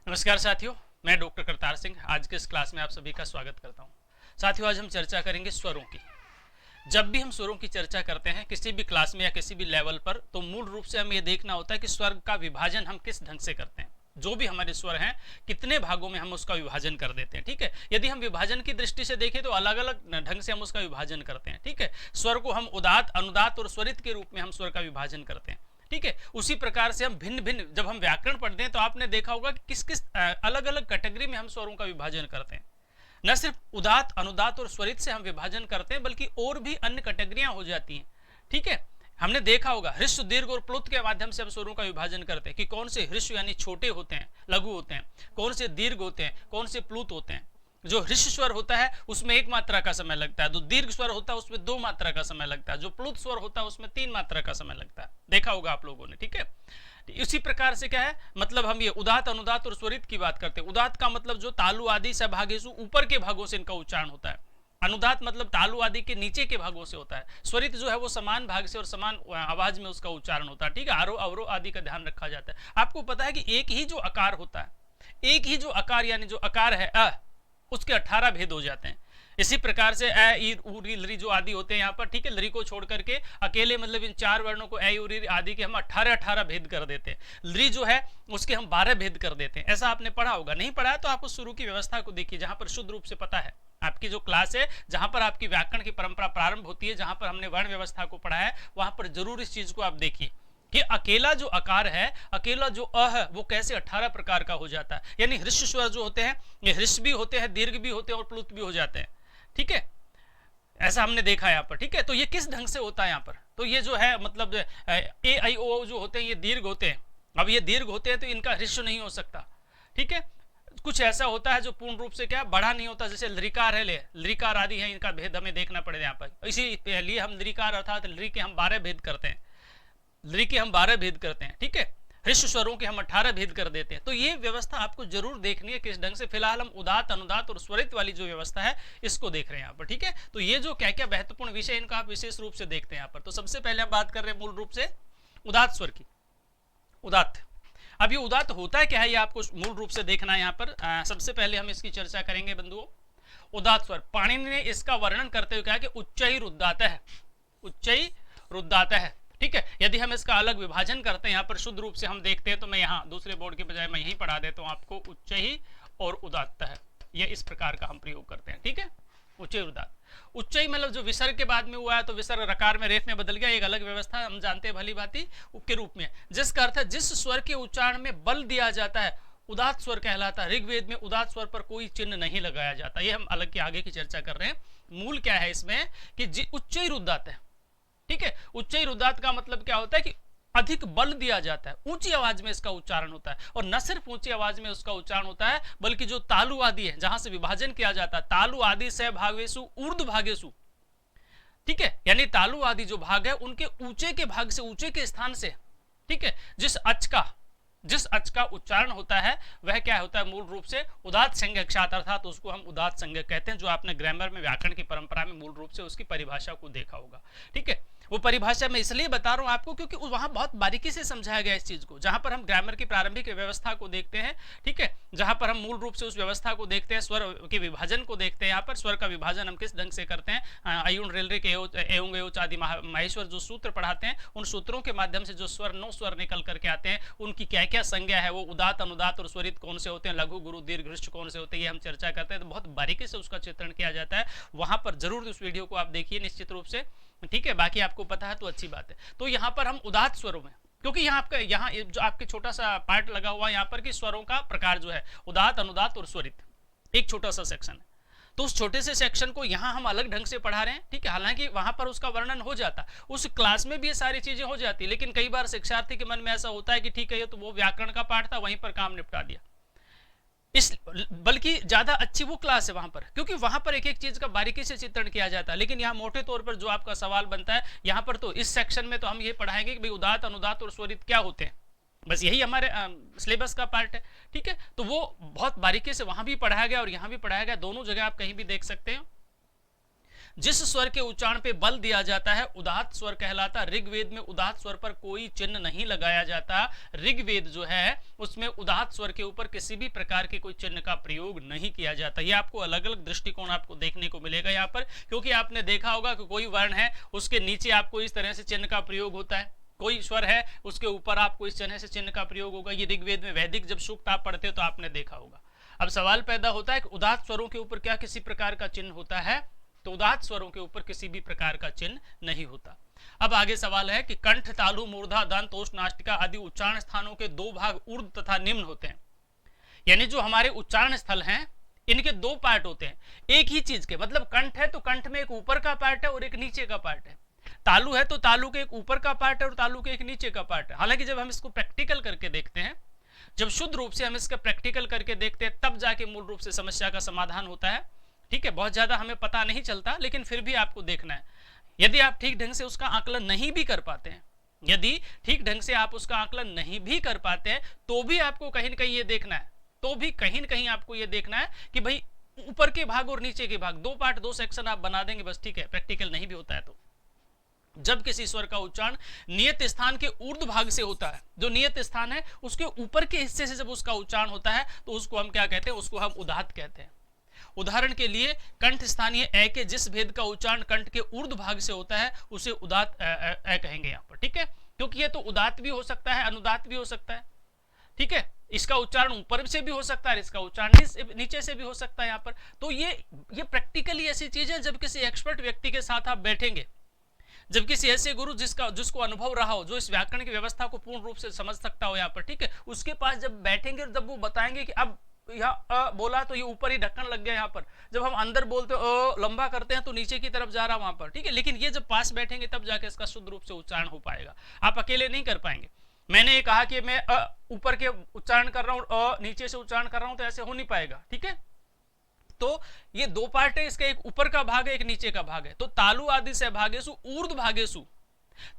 नमस्कार साथियों, मैं डॉक्टर करतार सिंह आज के इस क्लास में आप सभी का स्वागत करता हूं। साथियों, आज हम चर्चा करेंगे स्वरों की। जब भी हम स्वरों की चर्चा करते हैं किसी भी क्लास में या किसी भी लेवल पर, तो मूल रूप से हमें यह देखना होता है कि स्वर का विभाजन हम किस ढंग से करते हैं। जो भी हमारे स्वर हैं कितने भागों में हम उसका विभाजन कर देते हैं। ठीक है, यदि हम विभाजन की दृष्टि से देखें तो अलग अलग ढंग से हम उसका विभाजन करते हैं। ठीक है, स्वर को हम उदात्त, अनुदात्त और स्वरित के रूप में हम स्वर का विभाजन करते हैं। ठीक है, उसी प्रकार से हम भिन्न भिन्न, जब हम व्याकरण पढ़ते हैं तो आपने देखा होगा कि किस किस अलग अलग कैटेगरी में हम स्वरों का विभाजन करते हैं। न सिर्फ उदात्त, अनुदात्त और स्वरित से हम विभाजन करते हैं, बल्कि और भी अन्य कैटेगरियां हो जाती हैं। ठीक है, हमने देखा होगा ह्रस्व, दीर्घ और प्लुत के माध्यम से हम स्वरों का विभाजन करते हैं कि कौन से ह्रस्व यानी छोटे होते हैं, लघु होते हैं, कौन से दीर्घ होते हैं, कौन से प्लुत होते हैं। जो ह्रस्व स्वर होता है उसमें 1 मात्रा का समय लगता है, जो दीर्घ स्वर होता है उसमें 2 मात्रा का समय लगता है, जो प्लुत स्वर होता है उसमें 3 मात्रा का समय लगता है। देखा होगा आप लोगों ने। ठीक है, इसी प्रकार से क्या है, मतलब हम ये उदात्त, अनुदात्त और स्वरित की बात करते हैं। उदात्त का मतलब जो तालु आदि सहभागेषु ऊपर के भागों से इनका उच्चारण होता है। अनुदात्त मतलब तालु आदि के नीचे के भागों से होता है। स्वरित जो है वो समान भाग से और समान आवाज में उसका उच्चारण होता है। ठीक है, आरोह अवरोह आदि का ध्यान रखा जाता है। आपको पता है कि एक ही जो आकार होता है, एक ही जो आकार यानी जो आकार है अ, उसके 18 भेद हो जाते हैं। इसी प्रकार से अ, ई, उ, री, लरी जो आदि होते हैं यहाँ पर, ठीक है, लरी को छोड़ करके अकेले मतलब इन 4 वर्णों को ए, उ, री आदि के हम 18 भेद कर देते हैं। लरी जो है उसके हम 12 भेद कर देते हैं। ऐसा आपने पढ़ा होगा, नहीं पढ़ा है तो आप उस शुरू की व्यवस्था को देखिए जहां पर शुद्ध रूप से पता है। आपकी जो क्लास है जहां पर आपकी व्याकरण की परंपरा प्रारंभ होती है, जहां पर हमने वर्ण व्यवस्था को पढ़ा है, वहां पर जरूर इस चीज को आप देखिए कि अकेला जो आकार है, अकेला जो अ है, वो कैसे 18 प्रकार का हो जाता है। यानी ह्रस्व स्वर जो होते हैं ये ह्रस्व भी होते हैं, दीर्घ भी होते हैं और प्लुत भी हो जाते हैं। ठीक है, ऐसा हमने देखा है यहाँ पर। ठीक है, तो ये किस ढंग से होता है यहाँ पर, तो ये जो है मतलब ए आई ओ जो होते हैं ये दीर्घ होते हैं। अब ये दीर्घ होते हैं तो इनका ह्रस्व नहीं हो सकता। ठीक है, कुछ ऐसा होता है जो पूर्ण रूप से क्या बड़ा नहीं होता, जैसे लृकार है, लृकार आदि है, इनका भेद हमें देखना पड़ेगा यहाँ पर। इसीलिए हम लृकार अर्थात लृ के हम 12 भेद करते हैं, लृ के हम 12 भेद करते हैं। ठीक है, ह्रस्व स्वरों के हम 18 भेद कर देते हैं। तो ये व्यवस्था आपको जरूर देखनी है किस ढंग से। फिलहाल हम उदात्त, अनुदात्त और स्वरित वाली जो व्यवस्था है इसको देख रहे हैं यहाँ पर। ठीक है, तो ये जो क्या क्या महत्वपूर्ण विषय इनका आप विशेष रूप से देखते हैं यहाँ पर। तो सबसे पहले हम बात कर रहे हैं मूल रूप से उदात्त स्वर की। उदात्त, अब ये उदात्त होता है क्या है, ये आपको मूल रूप से देखना है यहाँ पर। सबसे पहले हम इसकी चर्चा करेंगे बंधुओं। उदात्त स्वर, पाणिनि ने इसका वर्णन करते हुए कहा कि उच्चैरुदात्त है, उच्चैरुदात्त है। ठीक है, यदि हम इसका अलग विभाजन करते हैं यहाँ पर शुद्ध रूप से हम देखते हैं, तो मैं यहाँ दूसरे बोर्ड के बजाय मैं यहीं पढ़ा देता हूँ आपको। उच्च ही और उदात्त है, ये इस प्रकार का हम प्रयोग करते हैं। ठीक है, उच्च उदात्त। उच्च ही मतलब जो विसर्ग के बाद में हुआ है, तो विसर्ग रकार में रेफ में बदल गया, एक अलग व्यवस्था हम जानते हैं भली भांति के रूप में, जिसका अर्थ है जिस स्वर के उच्चारण में बल दिया जाता है उदात्त स्वर कहलाता है। ऋग्वेद में उदात्त स्वर पर कोई चिन्ह नहीं लगाया जाता। ये हम अलग की आगे की चर्चा कर रहे हैं। मूल क्या है इसमें कि उच्च ही उदात्त है। ठीक है, उच्च उदात्त का मतलब क्या होता है कि अधिक बल दिया जाता है, ऊंची आवाज में इसका उच्चारण होता है। और न सिर्फ ऊंची आवाज में उसका उच्चारण होता है, बल्कि जो तालु आदि है जहां से विभाजन किया जाता है, तालु आदि से भागेशु ऊर्ध्व भागेशु। ठीक है, यानी तालु आदि जो भाग है उनके ऊंचे के भाग से, ऊंचे के स्थान से, ठीक है, जिस अच का उच्चारण होता है वह क्या होता है, मूल रूप से उदात्त संज्ञक, अर्थात उसको हम उदात्त संज्ञक कहते हैं, जो आपने ग्रामर में व्याकरण की परंपरा में मूल रूप से उसकी परिभाषा को देखा होगा। ठीक है, वो परिभाषा मैं इसलिए बता रहा हूं आपको क्योंकि वहां बहुत बारीकी से समझाया गया इस चीज को, जहां पर हम ग्रामर की प्रारंभिक व्यवस्था को देखते हैं। ठीक है, जहां पर हम मूल रूप से उस व्यवस्था को देखते हैं, स्वर के विभाजन को देखते हैं। यहाँ पर स्वर का विभाजन हम किस ढंग से करते हैं, अयुण रेलरे के एवं आदि माहेश्वर जो सूत्र पढ़ाते हैं, उन सूत्रों के माध्यम से जो स्वर 9 स्वर निकल करके आते हैं, उनकी क्या क्या संज्ञा है, वो उदात्त, अनुदात्त और स्वरित कौन से होते हैं, लघु, गुरु, दीर्घ, ह्रस्व कौन से होते हैं, ये हम चर्चा करते हैं। तो बहुत बारीकी से उसका चित्रण किया जाता है, वहां पर जरूर उस वीडियो को आप देखिए निश्चित रूप से। ठीक है, बाकी आपको पता है तो अच्छी बात है। तो यहाँ पर हम उदात्त स्वरों में, क्योंकि यहाँ आपका यहाँ जो आपके छोटा सा पार्ट लगा हुआ है यहाँ पर कि स्वरों का प्रकार जो है उदात्त, अनुदात्त और स्वरित, एक छोटा सा सेक्शन है। तो उस छोटे से सेक्शन को यहाँ हम अलग ढंग से पढ़ा रहे हैं। ठीक है, हालांकि वहां पर उसका वर्णन हो जाता, उस क्लास में भी ये सारी चीजें हो जाती, लेकिन कई बार शिक्षार्थी के मन में ऐसा होता है कि ठीक है ये तो वो व्याकरण का पाठ था, वहीं पर काम निपटा दिया। इस बल्कि ज्यादा अच्छी वो क्लास है वहां पर, क्योंकि वहां पर एक एक चीज का बारीकी से चित्रण किया जाता है। लेकिन यहाँ मोटे तौर पर जो आपका सवाल बनता है यहाँ पर, तो इस सेक्शन में तो हम ये पढ़ाएंगे कि भाई उदात्त, अनुदात्त और स्वरित क्या होते हैं, बस यही हमारे सिलेबस का पार्ट है। ठीक है, तो वो बहुत बारीकी से वहां भी पढ़ाया गया और यहाँ भी पढ़ाया गया, दोनों जगह आप कहीं भी देख सकते हैं। जिस स्वर के उच्चारण पे बल दिया जाता है उदात्त स्वर कहलाता। ऋग्वेद में उदात्त स्वर पर कोई चिन्ह नहीं लगाया जाता। ऋग्वेद जो है उसमें उदात्त स्वर के ऊपर किसी भी प्रकार के कोई चिन्ह का प्रयोग नहीं किया जाता। ये आपको अलग अलग दृष्टिकोण आपको देखने को मिलेगा यहाँ पर, क्योंकि आपने देखा होगा कि कोई वर्ण है उसके नीचे आपको इस तरह से चिन्ह का प्रयोग होता है, कोई स्वर है उसके ऊपर आपको इस तरह से चिन्ह का प्रयोग होगा। ये ऋग्वेद में वैदिक जब सूक्त आप पढ़ते हो तो आपने देखा होगा। अब सवाल पैदा होता है कि उदात्त स्वरों के ऊपर क्या किसी प्रकार का चिन्ह होता है? तो उदात्त स्वरों के ऊपर किसी भी प्रकार का चिन्ह नहीं होता। अब आगे सवाल है कि कंठ, तालु, मूर्धा, दंत, ओष्ठ, नासिका आदि उच्चारण स्थानों के दो भाग ऊर्ध्व तथा निम्न होते हैं। यानी जो हमारे उच्चारण स्थल हैं इनके दो पार्ट होते हैं एक ही चीज के। मतलब कंठ है तो कंठ में एक ऊपर का पार्ट है और एक नीचे का पार्ट है। तालु है तो तालु के एक ऊपर का पार्ट है और तालु के एक नीचे का पार्ट है। हालांकि जब हम इसको प्रैक्टिकल करके देखते हैं, जब शुद्ध रूप से हम इसका प्रैक्टिकल करके देखते हैं, तब जाके मूल रूप से समस्या का समाधान होता है। ठीक है, बहुत ज्यादा हमें पता नहीं चलता, लेकिन फिर भी आपको देखना है। यदि आप ठीक ढंग से उसका आकलन नहीं भी कर पाते हैं, यदि ठीक ढंग से आप उसका आकलन नहीं भी कर पाते हैं, तो भी आपको कहीं ना कहीं ये देखना है, तो भी कहीं ना कहीं आपको ये देखना है कि भाई ऊपर के भाग और नीचे के भाग, दो पार्ट दो सेक्शन आप बना देंगे बस, ठीक है। प्रैक्टिकल नहीं भी होता है तो जब किसी स्वर का उच्चारण नियत स्थान के ऊर्ध्व भाग से होता है, जो नियत स्थान है उसके ऊपर के हिस्से से जब उसका उच्चारण होता है तो उसको हम क्या कहते हैं? उसको हम उदात्त कहते हैं। उदाहरण के लिए कंठ स्थानीय ए के जिस भेद का उच्चारण कंठ के ऊर्ध्व भाग से होता है उसे उदात्त ए कहेंगे यहाँ पर, ठीक है। क्योंकि ये तो उदात्त भी हो सकता है, अनुदात्त भी हो सकता है, ठीक है। इसका उच्चारण ऊपर से भी हो सकता है, इसका उच्चारण नीचे से भी हो सकता है यहाँ पर। तो ये प्रैक्टिकली ऐसी चीज है, जब किसी एक्सपर्ट व्यक्ति के साथ आप बैठेंगे, जब किसी ऐसे गुरु जिसको अनुभव रहा हो, जो इस व्याकरण की व्यवस्था को पूर्ण रूप से समझ सकता हो यहाँ पर, ठीक है, उसके पास जब बैठेंगे और जब वो बताएंगे कि अब यहाँ बोला तो ये ऊपर ही ढक्कन लग गया यहाँ पर, जब हम अंदर बोलते लंबा करते हैं तो नीचे की तरफ जा रहा वहां पर, ठीक है। लेकिन ये जब पास बैठेंगे तब जाके इसका शुद्ध रूप से उच्चारण हो पाएगा, आप अकेले नहीं कर पाएंगे। मैंने ये कहा कि मैं ऊपर के उच्चारण कर रहा हूँ, नीचे से उच्चारण कर रहा हूँ, तो ऐसे हो नहीं पाएगा, ठीक है। तो ये दो पार्ट है, इसका एक ऊपर का भाग है, एक नीचे का भाग है। तो तालु आदि से भागेशु ऊर्ध्व भागेशु,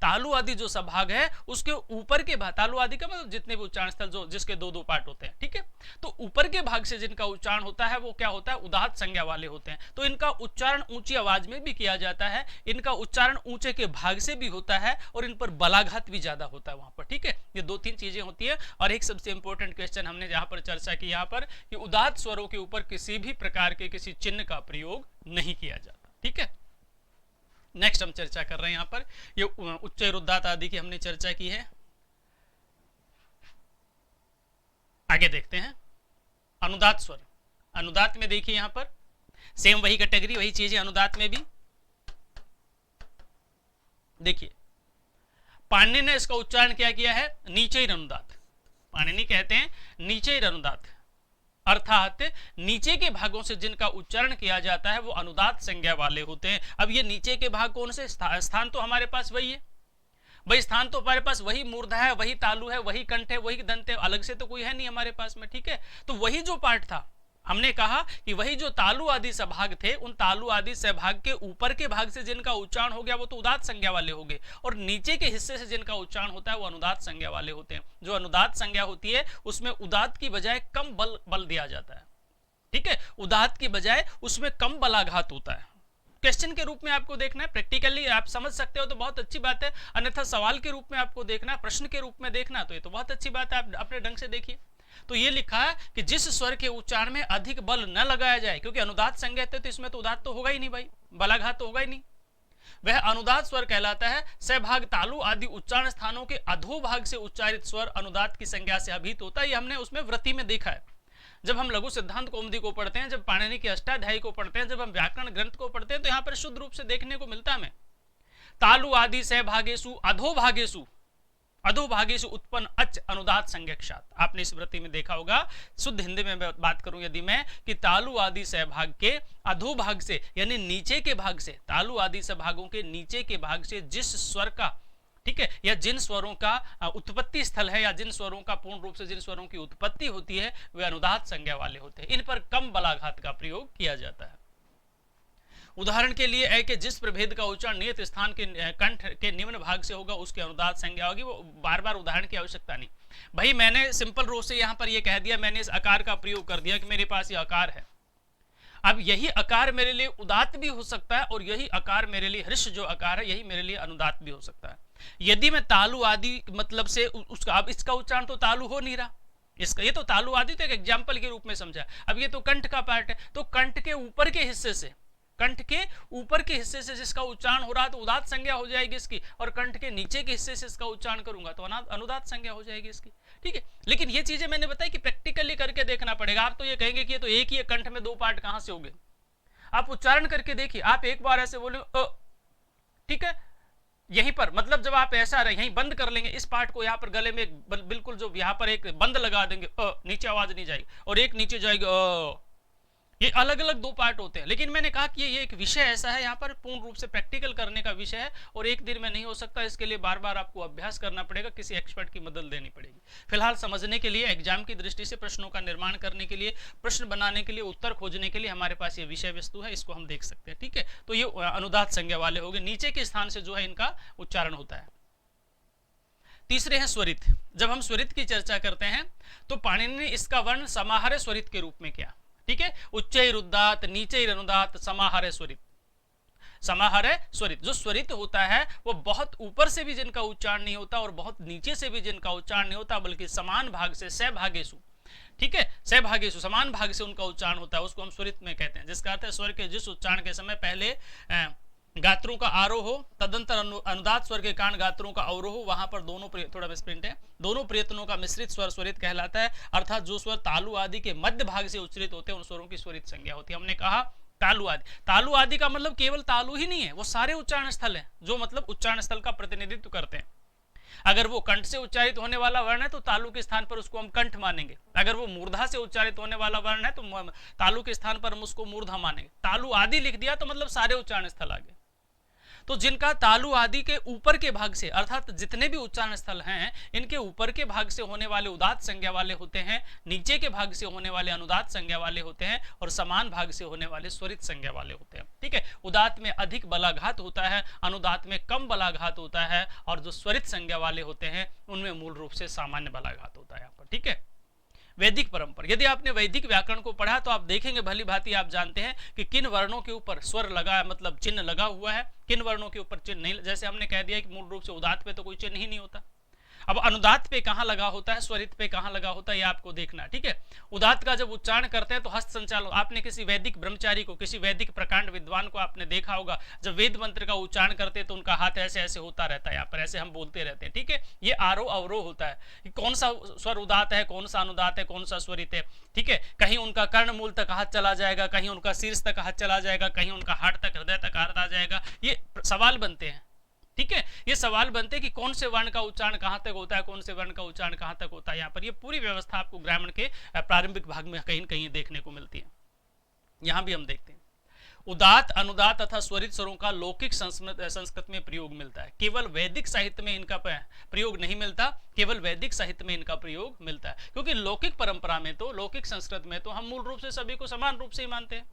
तालु आदि जो सब भाग है उसके ऊपर के भाग, तालु आदि का मतलब जितने भी उच्चारण स्थल जो जिसके दो दो पार्ट होते हैं, ठीक है। तो ऊपर के भाग से जिनका उच्चारण होता है वो क्या होता है? उदात्त संज्ञा वाले होते हैं। तो इनका उच्चारण ऊंची आवाज में भी किया जाता है, इनका उच्चारण ऊंचे के भाग से भी होता है और इन पर बलाघात भी ज्यादा होता है वहां पर, ठीक है। ये दो तीन चीजें होती है। और एक सबसे इंपॉर्टेंट क्वेश्चन हमने यहाँ पर चर्चा की यहाँ पर कि उदात्त स्वरों के ऊपर किसी भी प्रकार के किसी चिन्ह का प्रयोग नहीं किया जाता, ठीक है। नेक्स्ट हम चर्चा कर रहे हैं यहाँ पर, ये उच्च रुद्धात आदि की हमने चर्चा की है। आगे देखते हैं अनुदात्त स्वर। अनुदात्त में देखिए यहाँ पर सेम वही कैटेगरी, वही चीजें अनुदात्त में भी देखिए। पाणिनि ने इसका उच्चारण क्या किया है? नीचे ही अनुदात्त। पाणिनि कहते हैं नीचे ही अनुदात्त, अर्थात नीचे के भागों से जिनका उच्चारण किया जाता है वो अनुदात्त संज्ञा वाले होते हैं। अब ये नीचे के भाग कौन से? स्थान तो हमारे पास वही है भाई, स्थान तो हमारे पास वही मूर्धा है, वही तालु है, वही कंठ है, वही दंत है, अलग से तो कोई है नहीं हमारे पास में, ठीक है। तो वही जो पार्ट था, हमने कहा कि वही जो तालु आदि सभाग थे, उन तालु आदि सभाग के ऊपर के भाग से जिनका उच्चारण हो गया वो तो उदात्त संज्ञा वाले हो गए, और नीचे के हिस्से से जिनका उच्चारण होता है वो अनुदात्त संज्ञा वाले होते हैं। जो अनुदात्त संज्ञा होती है उसमें उदात्त की बजाय कम बल दिया जाता है, ठीक है। उदात्त की बजाय उसमें कम बलाघात होता है। क्वेश्चन के रूप में आपको देखना है, प्रैक्टिकली आप समझ सकते हो तो बहुत अच्छी बात है, अन्यथा सवाल के रूप में आपको देखना है, प्रश्न के रूप में देखना, तो ये तो बहुत अच्छी बात है, आप अपने ढंग से देखिए। तो ये लिखा है कि जिस स्वर के उच्चारण में अधिक बल न लगाया जाए, क्योंकि अनुदात्त संज्ञा है तो इसमें तो उदात्त तो होगा ही नहीं भाई, बलाघात तो होगा ही नहीं, वह अनुदात्त स्वर कहलाता है। सहभाग तालु आदि उच्चारण स्थानों के अधोभाग से उच्चारित स्वर अनुदात्त की संज्ञा से अभिहित होता है। ये हमने उसमें वृत्ति में देखा है, जब हम लघु सिद्धांत कौमुदी को पढ़ते हैं, जब पाणिनि की अष्टाध्यायी को पढ़ते हैं, जब हम व्याकरण ग्रंथ को पढ़ते हैं, तो यहाँ पर शुद्ध रूप से देखने को मिलता है हमें तालु आदि सहभागेशु अधोभागेशु, अधोभागेशु उत्पन्न अच अनुदात्त संज्ञक। आपने इस वृत्ति में देखा होगा। शुद्ध हिंदी में बात करूं यदि मैं, कि तालु आदि सहभाग के अधोभाग से यानी नीचे के भाग से, तालु आदि सहभागों के नीचे के भाग से जिस स्वर का, ठीक है, या जिन स्वरों का उत्पत्ति स्थल है, या जिन स्वरों का पूर्ण रूप से जिन स्वरों की उत्पत्ति होती है वे अनुदात्त संज्ञा वाले होते हैं। इन पर कम बलाघात का प्रयोग किया जाता है। उदाहरण के लिए ए के जिस प्रभेद का उच्चारण नियत स्थान के कंठ के निम्न भाग से होगा उसके अनुदात्त संज्ञा होगी। वो बार बार उदाहरण की आवश्यकता नहीं भाई, मैंने सिंपल रूप से यहाँ पर ये कह दिया, मैंने इस आकार का प्रयोग कर दिया कि मेरे पास ये आकार है। अब यही आकार मेरे लिए उदात्त भी हो सकता है और यही आकार मेरे लिए हृष्य जो आकार है यही मेरे लिए अनुदात्त भी हो सकता है। यदि मैं तालु आदि मतलब से उसका, अब इसका उच्चारण तो तालु हो नहीं रहा, इसका ये तो तालु आदि तो एक एग्जाम्पल के रूप में समझा। अब ये तो कंठ का पार्ट है, तो कंठ के ऊपर के हिस्से से, कंठ के ऊपर के हिस्से से जिसका उच्चारण हो रहा है तो उदात्त संज्ञा हो जाएगी इसकी, और कंठ के नीचे के हिस्से से इसका उच्चारण करूंगा तो अनुदात्त संज्ञा हो जाएगी इसकी। ठीक है, लेकिन ये चीजें मैंने बताई कि प्रैक्टिकली करके देखना पड़ेगा। आप तो ये कहेंगे कि ये तो एक ही कंठ में दो पार्ट कहां से हो गए, आप उच्चारण करके देखिए। आप एक बार ऐसे बोले ठीक है, यहीं पर मतलब जब आप ऐसा रहे यहीं बंद कर लेंगे इस पार्ट को, यहाँ पर गले में बिल्कुल जो यहाँ पर एक बंद लगा देंगे नीचे आवाज नहीं जाएगी, और एक नीचे जाएगी ये अलग अलग दो पार्ट होते हैं। लेकिन मैंने कहा कि ये एक विषय ऐसा है यहाँ पर पूर्ण रूप से प्रैक्टिकल करने का विषय है, और एक दिन में नहीं हो सकता, इसके लिए बार बार आपको अभ्यास करना पड़ेगा, किसी एक्सपर्ट की मदद लेनी पड़ेगी। फिलहाल समझने के लिए, एग्जाम की दृष्टि से प्रश्नों का निर्माण करने के लिए, प्रश्न बनाने के लिए, उत्तर खोजने के लिए हमारे पास ये विषय वस्तु है, इसको हम देख सकते हैं। ठीक है, तो ये अनुदात्त संज्ञा वाले हो गए, नीचे के स्थान से जो है इनका उच्चारण होता है। तीसरे हैं स्वरित। जब हम स्वरित की चर्चा करते हैं तो पाणिनि ने इसका वर्ण समाहार स्वरित के रूप में किया। ठीक है, उच्चैरुदात नीचैरनुदात समाहार स्वरित। समाहार स्वरित, जो स्वरित होता है वो बहुत ऊपर से भी जिनका उच्चारण नहीं होता और बहुत नीचे से भी जिनका उच्चारण नहीं होता, बल्कि समान भाग से सहभागेषु, ठीक है, सहभागेषु समान भाग से उनका उच्चारण होता है, उसको हम स्वरित में कहते हैं। जिसका अर्थ है स्वर के जिस उच्चारण के समय पहले गात्रों का आरोह हो, तदंतर अनुदात स्वर के कारण गात्रों का अवरोह हो, वहां पर दोनों थोड़ा मिसप्रिंट है, दोनों प्रयत्नों का मिश्रित स्वर स्वरित कहलाता है। अर्थात जो स्वर तालु आदि के मध्य भाग से उच्चरित होते हैं उन स्वरों की स्वरित संज्ञा होती है। हमने कहा तालु आदि, तालु आदि का मतलब केवल तालु ही नहीं है, वो सारे उच्चारण स्थल है जो मतलब उच्चारण स्थल का प्रतिनिधित्व करते हैं। अगर वो कंठ से उच्चारित होने वाला वर्ण है तो तालु के स्थान पर उसको हम कंठ मानेंगे, अगर वो मूर्धा से उच्चारित होने वाला वर्ण है तो तालु के स्थान पर हम उसको मूर्धा मानेंगे। तालु आदि लिख दिया तो मतलब सारे उच्चारण स्थल आ गए। तो जिनका तालु आदि के ऊपर के भाग से, अर्थात जितने भी उच्चारण स्थल हैं इनके ऊपर के भाग से होने वाले उदात्त संज्ञा वाले होते हैं, नीचे के भाग से होने वाले अनुदात्त संज्ञा वाले होते हैं, और समान भाग से होने वाले स्वरित संज्ञा वाले होते हैं। ठीक है, उदात्त में अधिक बलाघात होता है, अनुदात्त में कम बलाघात होता है, और जो स्वरित संज्ञा वाले होते हैं उनमें मूल रूप से सामान्य बलाघात होता है यहाँ पर। ठीक है, वैदिक परंपरा, यदि आपने वैदिक व्याकरण को पढ़ा तो आप देखेंगे भली भांति आप जानते हैं कि किन वर्णों के ऊपर स्वर लगा, मतलब चिन्ह लगा हुआ है, किन वर्णों के ऊपर चिन्ह नहीं। जैसे हमने कह दिया कि मूल रूप से उदात्त पे तो कोई चिन्ह ही नहीं होता। अब अनुदात्त पे कहां लगा होता है, स्वरित पे कहां लगा होता है, ये आपको देखना। ठीक है, उदात्त का जब उच्चारण करते हैं तो हस्त संचालन, आपने किसी वैदिक ब्रह्मचारी को, किसी वैदिक प्रकांड विद्वान को आपने देखा होगा, जब वेद मंत्र का उच्चारण करते हैं तो उनका हाथ ऐसे ऐसे होता रहता है, यहाँ पर ऐसे हम बोलते रहते हैं। ठीक है, ये आरोह अवरोह होता है कि कौन सा स्वर उदात्त है, कौन सा अनुदात्त है, कौन सा स्वरित है। ठीक है, कहीं उनका कर्ण मूल तक हाथ चला जाएगा, कहीं उनका शीर्ष तक हाथ चला जाएगा, कहीं उनका हाथ तक, हृदय तक हाथ आ जाएगा। ये सवाल बनते हैं। ठीक है, ये सवाल बनते हैं कि कौन से वर्ण का उच्चारण कहां तक होता है, कौन से वर्ण का उच्चारण कहां तक होता है। यहाँ पर ये पूरी व्यवस्था आपको ग्रामीण के प्रारंभिक भाग में कहीं कहीं देखने को मिलती है। यहाँ भी हम देखते हैं उदात्त, अनुदात्त तथा स्वरित स्वरों का लौकिक संस्कृत में प्रयोग मिलता है, केवल वैदिक साहित्य में इनका प्रयोग नहीं मिलता, केवल वैदिक साहित्य में इनका प्रयोग मिलता है। क्योंकि लौकिक परंपरा में तो, लौकिक संस्कृत में तो हम मूल रूप से सभी को समान रूप से ही मानते हैं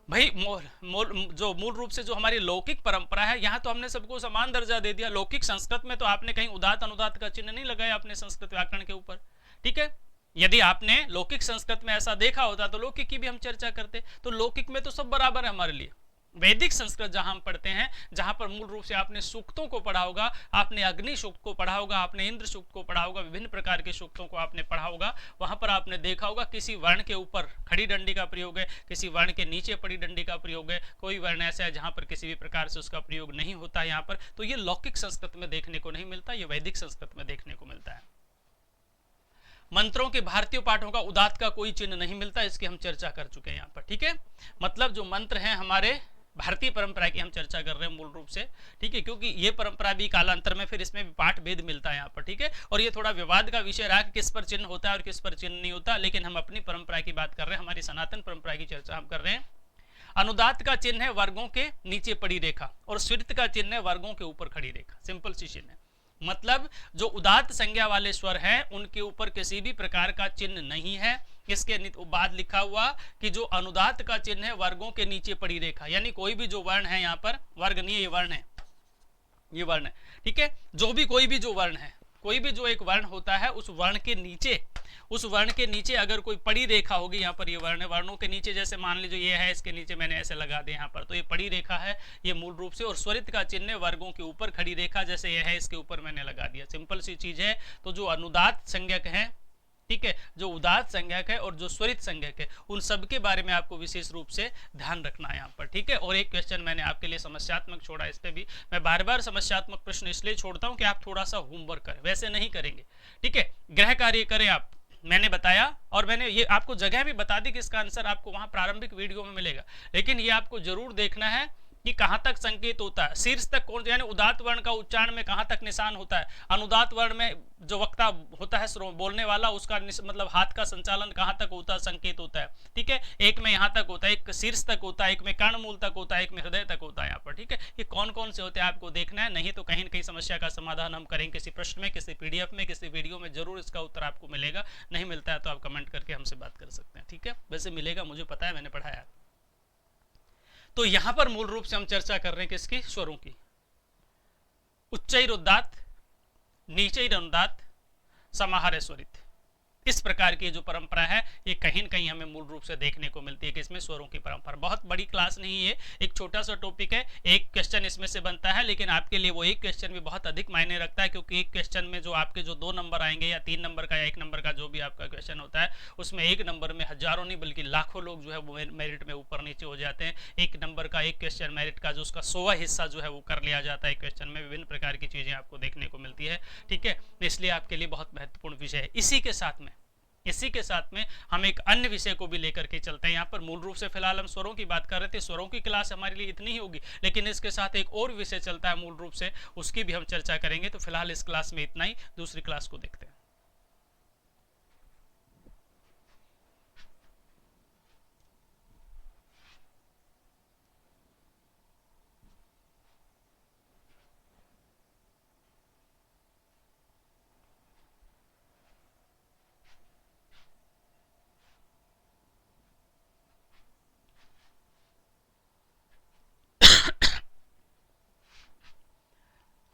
भाई। जो मूल रूप से जो हमारी लौकिक परंपरा है, यहाँ तो हमने सबको समान दर्जा दे दिया। लौकिक संस्कृत में तो आपने कहीं उदात्त अनुदात्त का चिन्ह नहीं लगाया अपने संस्कृत व्याकरण के ऊपर। ठीक है, यदि आपने लौकिक संस्कृत में ऐसा देखा होता तो लौकिक की भी हम चर्चा करते। तो लौकिक में तो सब बराबर है हमारे लिए। वैदिक संस्कृत जहां हम पढ़ते हैं, जहां पर मूल रूप से आपने सूक्तों को पढ़ा होगा, आपने अग्नि सूक्त को पढ़ा होगा, आपने इंद्र सूक्त को पढ़ा होगा, विभिन्न प्रकार के सूक्तों को आपने पढ़ा होगा, वहां पर आपने देखा होगा किसी वर्ण के ऊपर खड़ी डंडी का प्रयोग है, किसी वर्ण के नीचे पड़ी डंडी का प्रयोग है, कोई वर्ण ऐसा है जहां पर किसी भी प्रकार से उसका प्रयोग नहीं होता है यहाँ पर। तो ये लौकिक संस्कृत में देखने को नहीं मिलता, ये वैदिक संस्कृत में देखने को मिलता है। मंत्रों के भारतीय पाठों का उदात्त का कोई चिन्ह नहीं मिलता, इसकी हम चर्चा कर चुके हैं यहाँ पर। ठीक है, मतलब जो मंत्र हैं हमारे भारतीय परंपरा की हम चर्चा कर रहे हैं मूल रूप से। ठीक है, क्योंकि ये परंपरा भी कालांतर में फिर इसमें भी पाठ भेद मिलता है यहाँ पर। ठीक है, और ये थोड़ा विवाद का विषय रहा कि किस पर चिन्ह होता है और किस पर चिन्ह नहीं होता, लेकिन हम अपनी परंपरा की बात कर रहे हैं, हमारी सनातन परंपरा की चर्चा हम कर रहे हैं। अनुदात्त का चिन्ह है वर्गों के नीचे पड़ी रेखा, और स्वरित का चिन्ह है वर्गों के ऊपर खड़ी रेखा। सिंपल सी चिन्ह है, मतलब जो उदात्त संज्ञा वाले स्वर हैं उनके ऊपर किसी भी प्रकार का चिन्ह नहीं है। इसके बाद लिखा हुआ कि जो अनुदात्त का चिन्ह है वर्गों के नीचे पड़ी रेखा, यानी कोई भी जो वर्ण है, यहाँ पर वर्ग नहीं है, ये वर्ण है, ये वर्ण है। ठीक है, जो भी कोई भी जो वर्ण है कोई भी जो एक वर्ण होता है उस वर्ण के नीचे अगर कोई पड़ी रेखा होगी, यहाँ पर ये वर्णों के नीचे, जैसे मान लीजिए ये है, इसके नीचे मैंने ऐसे लगा दिया यहाँ पर, तो ये पड़ी रेखा है ये मूल रूप से, और स्वरित का चिन्ह वर्गों के ऊपर खड़ी रेखा, जैसे ये है इसके ऊपर मैंने लगा दिया। सिंपल सी चीज है। तो जो अनुदात संज्ञक है, ठीक है, जो उदात्त संज्ञक है और जो स्वरित संज्ञक है, उन सब के बारे में आपको विशेष रूप से ध्यान रखना है यहाँ पर, ठीक है। और एक क्वेश्चन मैंने आपके लिए समस्यात्मक छोड़ा, इस पे भी मैं बार बार समस्यात्मक प्रश्न इसलिए छोड़ता हूँ कि आप थोड़ा सा होमवर्क करें, वैसे नहीं करेंगे, ठीक है। गृह कार्य करें आप, मैंने बताया, और मैंने ये आपको जगह भी बता दी कि इसका आंसर आपको वहां प्रारंभिक वीडियो में मिलेगा, लेकिन ये आपको जरूर देखना है कि कहां तक संकेत होता है, शीर्ष तक कौन, यानी उदात्त वर्ण का उच्चारण में कहां तक निशान होता है, अनुदात्त वर्ण में जो वक्ता होता है बोलने वाला, उसका मतलब हाथ का संचालन कहां तक होता है, संकेत होता है, ठीक है। एक में यहां तक होता है, एक शीर्ष तक होता है, एक में कर्णमूल तक होता है, एक में हृदय तक होता है यहाँ पर, ठीक है। ये कौन कौन से होते हैं आपको देखना है, नहीं तो कहीं न कहीं समस्या का समाधान हम करेंगे किसी प्रश्न में, किसी पीडीएफ में, किसी वीडियो में, जरूर इसका उत्तर आपको मिलेगा। नहीं मिलता है तो आप कमेंट करके हमसे बात कर सकते हैं, ठीक है। वैसे मिलेगा, मुझे पता है, मैंने पढ़ाया। तो यहां पर मूल रूप से हम चर्चा कर रहे हैं किसकी, स्वरों की। उच्चैरुदात्त, नीचैरुदात्त, समाहार स्वरित, इस प्रकार की जो परंपरा है ये कहीं न कहीं हमें मूल रूप से देखने को मिलती है कि इसमें स्वरों की परंपरा। बहुत बड़ी क्लास नहीं है, एक छोटा सा टॉपिक है, एक क्वेश्चन इसमें से बनता है, लेकिन आपके लिए वो एक क्वेश्चन भी बहुत अधिक मायने रखता है, क्योंकि एक क्वेश्चन में जो आपके जो 2 नंबर आएंगे या 3 नंबर का या 1 नंबर का जो भी आपका क्वेश्चन होता है, उसमें 1 नंबर में हजारों नहीं बल्कि लाखों लोग जो है वो मेरिट में ऊपर नीचे हो जाते हैं। 1 नंबर का एक क्वेश्चन मेरिट का जो उसका 100वां हिस्सा जो है वो कर लिया जाता है क्वेश्चन में। विभिन्न प्रकार की चीजें आपको देखने को मिलती है, ठीक है। इसलिए आपके लिए बहुत महत्वपूर्ण विषय है। इसी के साथ में हम एक अन्य विषय को भी लेकर के चलते हैं। यहाँ पर मूल रूप से फिलहाल हम स्वरों की बात कर रहे थे, स्वरों की क्लास हमारे लिए इतनी ही होगी, लेकिन इसके साथ एक और विषय चलता है मूल रूप से, उसकी भी हम चर्चा करेंगे। तो फिलहाल इस क्लास में इतना ही, दूसरी क्लास को देखते हैं।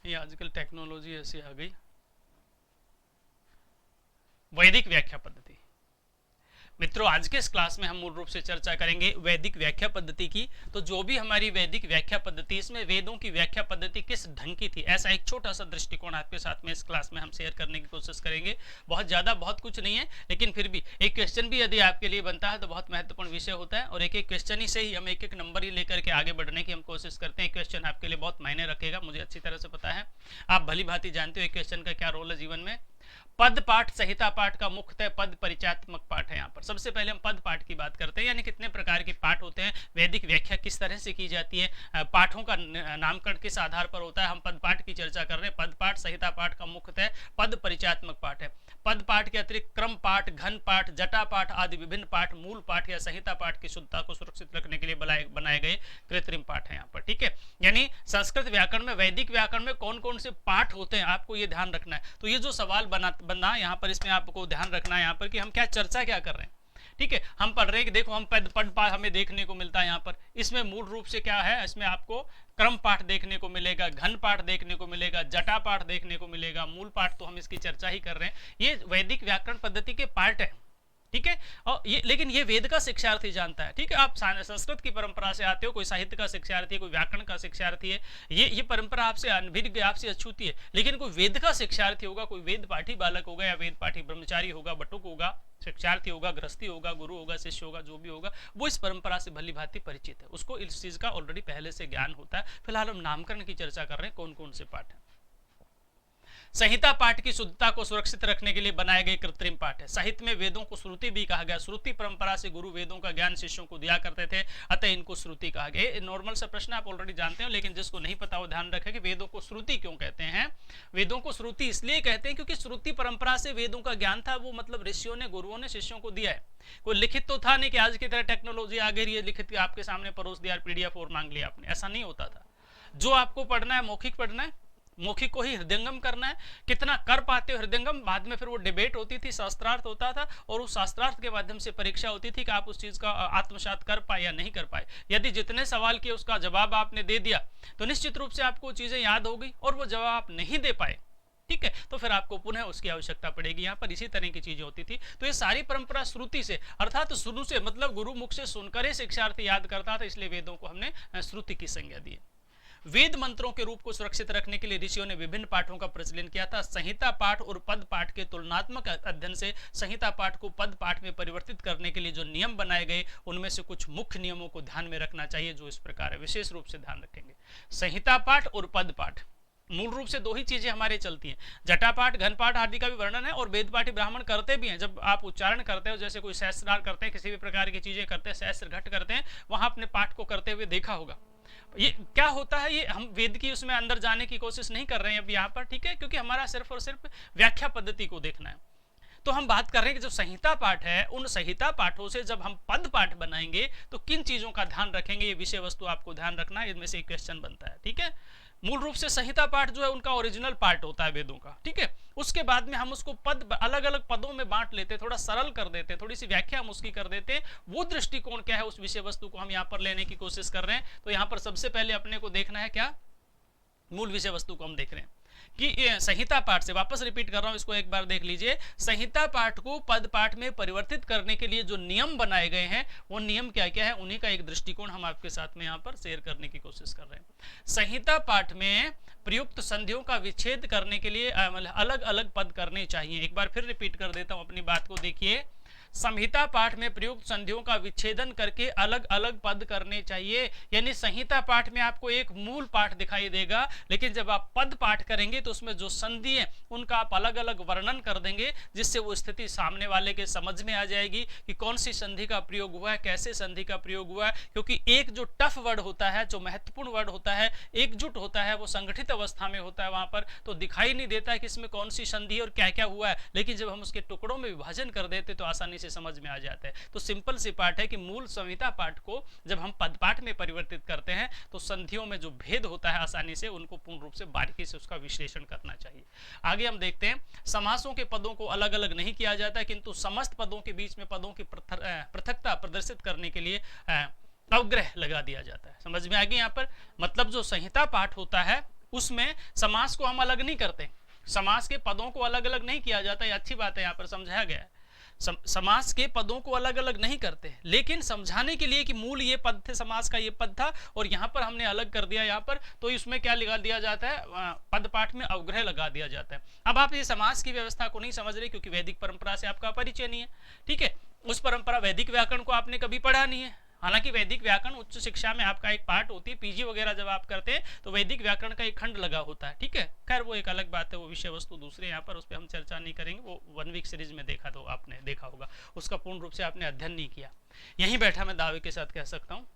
ये आजकल टेक्नोलॉजी ऐसी आ गई। वैदिक व्याख्या पद्धति, मित्रों आज के इस क्लास में हम मूल रूप से चर्चा करेंगे वैदिक व्याख्या पद्धति की। तो जो भी हमारी वैदिक व्याख्या पद्धति, इसमें वेदों की व्याख्या पद्धति किस ढंग की थी, ऐसा एक छोटा सा दृष्टिकोण आपके साथ में इस क्लास में हम शेयर करने की कोशिश करेंगे। बहुत ज्यादा बहुत कुछ नहीं है, लेकिन फिर भी एक क्वेश्चन भी यदि आपके लिए बनता है तो बहुत महत्वपूर्ण विषय होता है, और एक एक क्वेश्चन ही से ही हम एक एक नंबर ही लेकर के आगे बढ़ने की हम कोशिश करते हैं। क्वेश्चन आपके लिए बहुत मायने रखेगा, मुझे अच्छी तरह से पता है, आप भली भांति जानते हो एक क्वेश्चन का क्या रोल है जीवन में। पद पाठ संहिता पाठ का मुख्यतः पद परिचयात्मक पाठ है। यहाँ पर सबसे पहले हम पद पाठ की बात करते हैं, यानी कितने प्रकार के पाठ होते हैं, वैदिक व्याख्या किस तरह से की जाती है, पाठों का नामकरण किस आधार पर होता है, हम पद पाठ की चर्चा कर रहे हैं। पद पाठ संहिता पाठ का मुख्यतः पद परिचयात्मक पाठ है। पद पाठ के अतिरिक्त क्रम पाठ, घन पाठ, जटा पाठ आदि विभिन्न पाठ मूल पाठ या संहिता पाठ की शुद्धता को सुरक्षित रखने के लिए बनाए गए कृत्रिम पाठ है यहाँ पर, ठीक है। यानी संस्कृत व्याकरण में, वैदिक व्याकरण में कौन कौन से पाठ होते हैं, आपको ये ध्यान रखना है। तो ये जो सवाल बनना यहाँ पर, इसमें आपको ध्यान रखना है यहाँ पर कि हम क्या चर्चा क्या कर रहे हैं, ठीक है। हम पढ़ रहे हैं कि देखो हम पद पाठ हमें देखने को मिलता है यहाँ पर, इसमें मूल रूप से क्या है, इसमें आपको क्रम पाठ देखने को मिलेगा, घन पाठ देखने को मिलेगा, जटा पाठ देखने को मिलेगा, मूल पाठ तो हम इसकी चर्चा ही कर रहे हैं। ये वैदिक व्याकरण पद्धति के पार्ट है, ठीक है। और ये, लेकिन ये वेद का शिक्षार्थी जानता है, ठीक है। आप संस्कृत की परंपरा से आते हो, कोई साहित्य का शिक्षार्थी है, कोई व्याकरण का शिक्षार्थी है, ये परंपरा आपसे अनभिज्ञ, आपसे अछूती है। लेकिन कोई वेद का शिक्षार्थी होगा, कोई वेद पाठी बालक होगा या वेद पाठी ब्रह्मचारी होगा, बटुक होगा, शिक्षार्थी होगा, गृहस्थी होगा, गुरु होगा, शिष्य होगा, जो भी होगा, वो इस परंपरा से भली भांति परिचित है, उसको इस चीज का ऑलरेडी पहले से ज्ञान होता है। फिलहाल हम नामकरण की चर्चा कर रहे हैं, कौन कौन से पाठ है। संहिता पाठ की शुद्धता को सुरक्षित रखने के लिए बनाए गए कृत्रिम पाठ है। साहित्य में वेदों को श्रुति भी कहा गया, श्रुति परंपरा से गुरु वेदों का ज्ञान शिष्यों को दिया करते थे, अतः इनको श्रुति कहा गया। नॉर्मल सा प्रश्न आप ऑलरेडी जानते हो, लेकिन जिसको नहीं पता वो ध्यान रखे कि वेदों को श्रुति क्यों कहते हैं। वेदों को श्रुति इसलिए कहते हैं क्योंकि श्रुति परंपरा से वेदों का ज्ञान था, वो मतलब ऋषियों ने, गुरुओं ने शिष्यों को दिया है। कोई लिखित तो था नहीं कि आज की तरह टेक्नोलॉजी आ गई है, लिखित आपके सामने परोस दिया, पीडीएफ और मांग लिया आपने, ऐसा नहीं होता था। जो आपको पढ़ना है मौखिक पढ़ना है, मौखिक को ही हृदयंगम करना है। कितना कर पाते हो हृदयंगम, बाद में फिर वो डिबेट होती थी, शास्त्रार्थ होता था, और उस शास्त्रार्थ के माध्यम से परीक्षा होती थी कि आप उस चीज का आत्मसात कर पाए या नहीं कर पाए। यदि जितने सवाल किए उसका जवाब आपने दे दिया तो निश्चित रूप से आपको चीजें याद हो गई, और वो जवाब आप नहीं दे पाए ठीक है, तो फिर आपको पुनः उसकी आवश्यकता पड़ेगी। यहाँ पर इसी तरह की चीजें होती थी। तो ये सारी परंपरा श्रुति से, अर्थात शुरू से, मतलब गुरु मुख से सुनकर ही शिक्षार्थी याद करता था, इसलिए वेदों को हमने श्रुति की संज्ञा दी। वेद मंत्रों के रूप को सुरक्षित रखने के लिए ऋषियों ने विभिन्न पाठों का प्रचलन किया था। संहिता पाठ और पद पाठ के तुलनात्मक अध्ययन से संहिता पाठ को पद पाठ में परिवर्तित करने के लिए जो नियम बनाए गए, उनमें से कुछ मुख्य नियमों को ध्यान में रखना चाहिए, जो इस प्रकार है, विशेष रूप से ध्यान रखेंगे। संहिता पाठ और पद पाठ, मूल रूप से दो ही चीजें हमारे चलती हैं, जटा पाठ, घन पाठ आदि का भी वर्णन है, और वेद पाठी ब्राह्मण करते भी हैं। जब आप उच्चारण करते हो, जैसे कोई सहस्त्रार करते हैं, किसी भी प्रकार की चीजें करते हैं, सहस्त्र घट करते हैं, वहां अपने पाठ को करते हुए देखा होगा। ये क्या होता है, ये हम वेद की उसमें अंदर जाने की कोशिश नहीं कर रहे हैं अब यहाँ पर, ठीक है, क्योंकि हमारा सिर्फ और सिर्फ व्याख्या पद्धति को देखना है। तो हम बात कर रहे हैं कि जो संहिता पाठ है, उन संहिता पाठों से जब हम पद पाठ बनाएंगे तो किन चीजों का ध्यान रखेंगे, ये विषय वस्तु आपको ध्यान रखना है, इनमें से एक क्वेश्चन बनता है। ठीक है, मूल रूप से संहिता पाठ जो है उनका ओरिजिनल पार्ट होता है वेदों का। ठीक है, उसके बाद में हम उसको पद अलग अलग पदों में बांट लेते हैं, थोड़ा सरल कर देते हैं, थोड़ी सी व्याख्या हम उसकी कर देते हैं। वो दृष्टिकोण क्या है, उस विषय वस्तु को हम यहाँ पर लेने की कोशिश कर रहे हैं। तो यहाँ पर सबसे पहले अपने को देखना है क्या, मूल विषय वस्तु को हम देख रहे हैं कि संहिता पाठ से, वापस रिपीट कर रहा हूं, इसको एक बार देख लीजिए। संहिता पाठ को पद पाठ में परिवर्तित करने के लिए जो नियम बनाए गए हैं, वो नियम क्या क्या है, उन्हीं का एक दृष्टिकोण हम आपके साथ में यहाँ पर शेयर करने की कोशिश कर रहे हैं। संहिता पाठ में प्रयुक्त संधियों का विच्छेद करने के लिए अलग अलग पद करने चाहिए। एक बार फिर रिपीट कर देता हूं अपनी बात को, देखिए। संहिता पाठ में प्रयुक्त संधियों का विच्छेदन करके अलग अलग पद करने चाहिए। यानी संहिता पाठ में आपको एक मूल पाठ दिखाई देगा, लेकिन जब आप पद पाठ करेंगे तो उसमें जो संधि है उनका आप अलग अलग वर्णन कर देंगे, जिससे वो स्थिति सामने वाले के समझ में आ जाएगी कि कौन सी संधि का प्रयोग हुआ है, कैसे संधि का प्रयोग हुआ है। क्योंकि एक जो टफ वर्ड होता है, जो महत्वपूर्ण वर्ड होता है, एकजुट होता है, वो संगठित अवस्था में होता है, वहां पर तो दिखाई नहीं देता है कि इसमें कौन सी संधि और क्या क्या हुआ है। लेकिन जब हम उसके टुकड़ों में विभाजन कर देते तो आसानी से समझ में आ जाता है। तो सिंपल सी पाठ है कि मूल संहिता पाठ को जब हम पद पाठ में परिवर्तित करते हैं तो संधियों में जो भेद होता है, आसानी से उनको पूर्ण रूप से बारीकी से उसका विश्लेषण करना चाहिए। आगे हम देखते हैं, समासों के पदों को अलग अलग नहीं किया जाता है, किंतु समस्त पदों के बीच में पदों की पृथकता प्रदर्शित करने के लिए अवग्रह लगा दिया जाता है। समझ में आ गई यहाँ पर, मतलब जो संहिता पाठ होता है उसमें समास को हम अलग नहीं करते, समास के पदों को अलग अलग नहीं किया जाता। ये अच्छी बात है, यहाँ पर समझाया गया है। समास के पदों को अलग अलग नहीं करते, लेकिन समझाने के लिए कि मूल ये पद थे, समास का ये पद था और यहाँ पर हमने अलग कर दिया यहाँ पर, तो इसमें क्या लगा दिया जाता है, पद पाठ में अवग्रह लगा दिया जाता है। अब आप ये समास की व्यवस्था को नहीं समझ रहे, क्योंकि वैदिक परंपरा से आपका परिचय नहीं है। ठीक है, उस परंपरा वैदिक व्याकरण को आपने कभी पढ़ा नहीं है। हालांकि वैदिक व्याकरण उच्च शिक्षा में आपका एक पार्ट होती है, पीजी वगैरह जब आप करते हैं तो वैदिक व्याकरण का एक खंड लगा होता है। ठीक है, खैर वो एक अलग बात है, वो विषय वस्तु दूसरे, यहाँ पर उस पर हम चर्चा नहीं करेंगे। वो 1 वीक सीरीज में देखा, तो आपने देखा होगा, उसका पूर्ण रूप से आपने अध्ययन नहीं किया। यहीं बैठा मैं दावे के साथ कह सकता हूँ,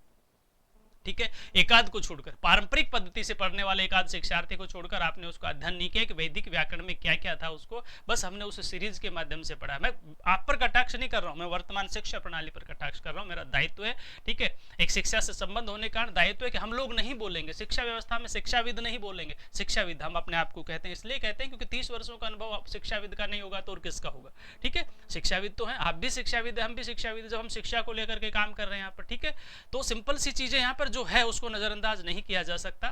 ठीक है, एकाध को छोड़कर, पारंपरिक पद्धति से पढ़ने वाले एकाध शिक्षार्थी को छोड़कर आपने उसका अध्ययन नहीं किया कि वैदिक व्याकरण में क्या क्या था, उसको बस हमने उस सीरीज के माध्यम से पढ़ा। मैं आप पर कटाक्ष नहीं कर रहा हूं, मैं वर्तमान शिक्षा प्रणाली पर कटाक्ष कर रहा हूं, मेरा दायित्व है। ठीक है, एक शिक्षा से संबंध होने के कारण दायित्व है कि हम लोग नहीं बोलेंगे शिक्षा व्यवस्था में, शिक्षाविद नहीं बोलेंगे, शिक्षाविद हम अपने आप को कहते हैं। इसलिए कहते हैं क्योंकि 30 वर्षों का अनुभव शिक्षाविद का नहीं होगा तो और किसका होगा। ठीक है, शिक्षाविद तो है, आप भी शिक्षाविद है, हम भी शिक्षाविद, जब हम शिक्षा को लेकर के काम कर रहे हैं यहाँ पर। ठीक है, तो सिंपल सी चीजें यहाँ पर जो है उसको नजरअंदाज नहीं किया जा सकता।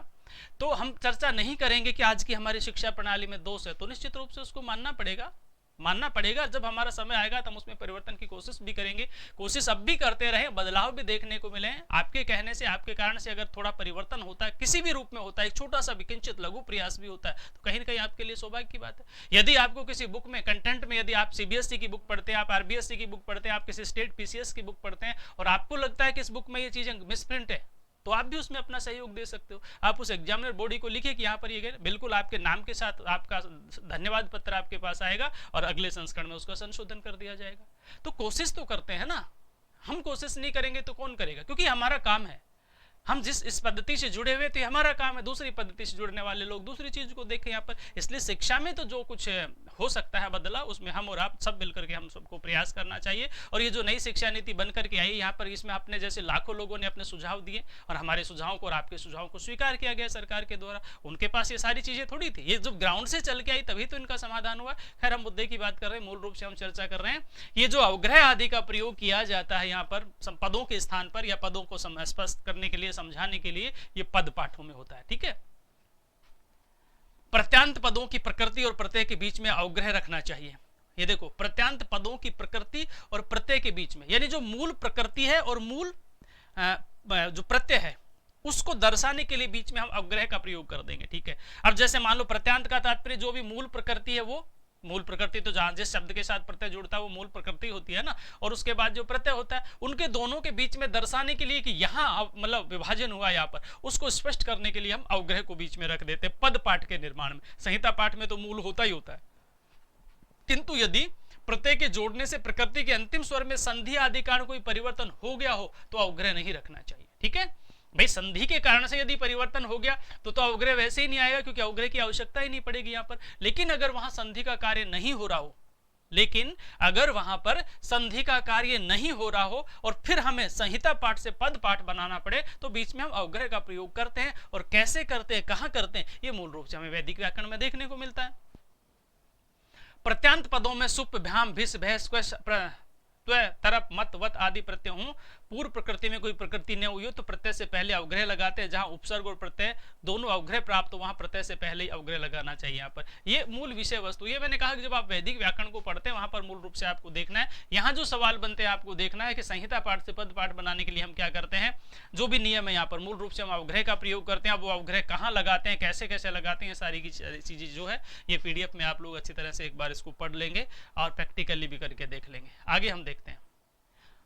तो हम चर्चा नहीं करेंगे कि आज की हमारी शिक्षा प्रणाली में दोष है, तो निश्चित रूप से उसको मानना पड़ेगा। जब हमारा समय आएगा तो हम उसमें परिवर्तन की कोशिश भी करेंगे, कोशिश अब भी करते रहे, बदलाव भी देखने को मिले। आपके कहने से, आपके कारण से अगर थोड़ा परिवर्तन होता है, किसी भी रूप में होता है, एक छोटा सा भी किंचित लघु प्रयास भी होता है, तो कहीं ना कहीं आपके लिए सौभाग्य की बात है। यदि आपको किसी बुक में, कंटेंट में, यदि आप सीबीएसई की बुक पढ़ते हैं, आप आरबीएसई की बुक पढ़ते हैं, आप किसी स्टेट पीसीएस की बुक पढ़ते हैं और आपको लगता है कि इस बुक में ये चीजें मिसप्रिंट है, तो आप भी उसमें अपना सहयोग दे सकते हो। आप उस एग्जामिनर बॉडी को लिखिए कि यहाँ पर ये बिल्कुल आपके नाम के साथ आपका धन्यवाद पत्र आपके पास आएगा और अगले संस्करण में उसका संशोधन कर दिया जाएगा। तो कोशिश तो करते हैं ना, हम कोशिश नहीं करेंगे तो कौन करेगा, क्योंकि हमारा काम है। हम जिस इस पद्धति से जुड़े हुए थे, हमारा काम है दूसरी पद्धति से जुड़ने वाले लोग दूसरी चीज को देखें यहाँ पर। इसलिए शिक्षा में तो जो कुछ हो सकता है बदला, उसमें हम और आप सब मिलकर के हम सबको प्रयास करना चाहिए। और ये जो नई शिक्षा नीति बनकर के आई यहाँ पर, इसमें अपने जैसे लाखों लोगों ने अपने सुझाव दिए और हमारे सुझावों को और आपके सुझावों को स्वीकार किया गया सरकार के द्वारा। उनके पास ये सारी चीजें थोड़ी थी, ये जब ग्राउंड से चल के आई तभी तो इनका समाधान हुआ। खैर, हम मुद्दे की बात कर रहे हैं, मूल रूप से हम चर्चा कर रहे हैं ये जो अवग्रह आदि का प्रयोग किया जाता है यहाँ पर पदों के स्थान पर, या पदों को स्पष्ट करने के लिए, समझाने के लिए, ये पद पाठों में होता है। ठीक है, प्रत्यांत पदों की प्रकृति और प्रत्यय के बीच में अवग्रह रखना चाहिए। ये देखो, प्रत्यांत पदों की प्रकृति और प्रत्यय के बीच में, यानी जो मूल प्रकृति है और मूल जो प्रत्यय है उसको दर्शाने के लिए बीच में हम अवग्रह का प्रयोग कर देंगे। ठीक है, अब जैसे मान लो प्रत्यांत का तात्पर्य जो भी मूल प्रकृति है, वो मूल प्रकृति तो जहां जिस शब्द के साथ प्रत्यय जुड़ता है वो मूल प्रकृति होती है ना, और उसके बाद जो प्रत्यय होता है उनके दोनों के बीच में दर्शाने के लिए कि यहाँ मतलब विभाजन हुआ यहाँ पर, उसको स्पष्ट करने के लिए हम अवग्रह को बीच में रख देते हैं पद पाठ के निर्माण में। संहिता पाठ में तो मूल होता ही होता है, किंतु यदि प्रत्यय के जोड़ने से प्रकृति के अंतिम स्वर में संधि आदि कारण कोई परिवर्तन हो गया हो तो अवग्रह नहीं रखना चाहिए। ठीक है भाई, संधि के कारण से यदि परिवर्तन हो गया तो अवग्रह वैसे ही नहीं आएगा, क्योंकि अवग्रह की आवश्यकता ही नहीं पड़ेगी यहाँ पर। लेकिन अगर वहां संधि का कार्य नहीं हो रहा हो, लेकिन अगर वहां पर संधि का कार्य नहीं हो रहा हो और फिर हमें संहिता पाठ से पद पाठ बनाना पड़े तो बीच में हम अवग्रह का प्रयोग करते हैं। और कैसे करते हैं, कहां करते हैं, ये मूल रूप से हमें वैदिक व्याकरण में देखने को मिलता है। प्रत्यांत पदों में सुप भ्याम भिस भैस तरप मत वत आदि प्रत्यय हूं, पूर्व प्रकृति में कोई प्रकृति न हुई हो तो प्रत्यय से पहले अवग्रह लगाते हैं। जहां उपसर्ग और प्रत्यय दोनों अवग्रह प्राप्त हो वहां प्रत्यय से पहले ही अवग्रह लगाना चाहिए। यहाँ पर ये मूल विषय वस्तु, ये मैंने कहा कि जब आप वैदिक व्याकरण को पढ़ते हैं वहां पर मूल रूप से आपको देखना है, यहाँ जो सवाल बनते हैं आपको देखना है कि संहिता पाठ से पद पाठ बनाने के लिए हम क्या करते हैं, जो भी नियम है यहाँ पर मूल रूप से हम अवग्रह का प्रयोग करते हैं। अब वो अवग्रह कहाँ लगाते हैं, कैसे कैसे लगाते हैं, सारी की चीजें जो है ये PDF में आप लोग अच्छी तरह से एक बार इसको पढ़ लेंगे और प्रैक्टिकली भी करके देख लेंगे। आगे हम देखते हैं,